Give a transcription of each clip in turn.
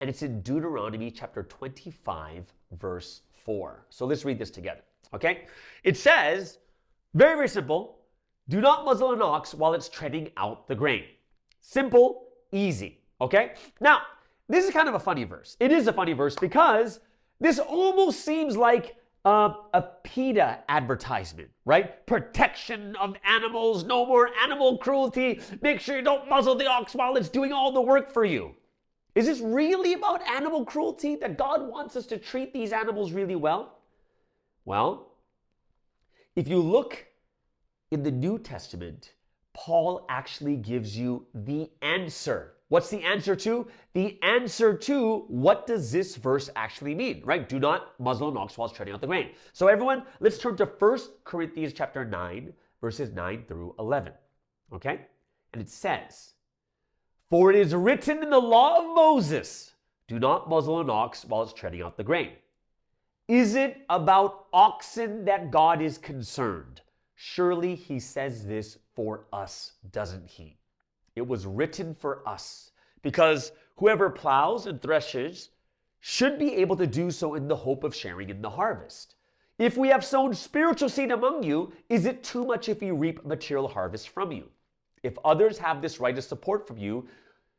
And it's in Deuteronomy chapter 25, verse 4. So let's read this together, okay? It says, very, very simple, do not muzzle an ox while it's treading out the grain. Simple, easy, okay? Now, this is kind of a funny verse. It is a funny verse because this almost seems like a PETA advertisement, right? Protection of animals, no more animal cruelty. Make sure you don't muzzle the ox while it's doing all the work for you. Is this really about animal cruelty, that God wants us to treat these animals really well? Well, if you look in the New Testament, Paul actually gives you the answer. What's the answer to? The answer to what does this verse actually mean, right? Do not muzzle an ox while it's treading out the grain. So everyone, let's turn to 1 Corinthians chapter 9, verses 9 through 11, okay? And it says, for it is written in the law of Moses, do not muzzle an ox while it's treading out the grain. Is it about oxen that God is concerned? Surely he says this for us, doesn't he? It was written for us, because whoever plows and threshes should be able to do so in the hope of sharing in the harvest. If we have sown spiritual seed among you, is it too much if you reap material harvest from you? If others have this right of support from you,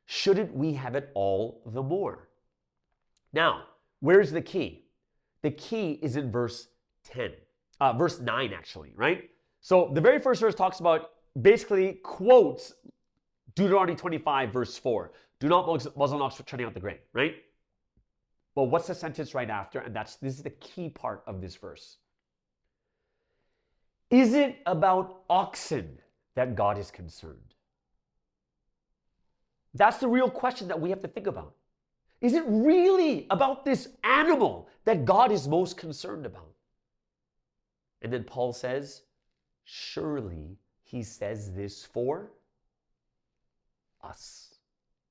shouldn't we have it all the more? Now, where's the key? The key is in verse 9 actually, right? So the very first verse talks about, basically quotes Deuteronomy 25, verse 4. Do not muzzle an ox for treading out the grain, right? Well, what's the sentence right after? And this is the key part of this verse. Is it about oxen that God is concerned? That's the real question that we have to think about. Is it really about this animal that God is most concerned about? And then Paul says, surely he says this for us.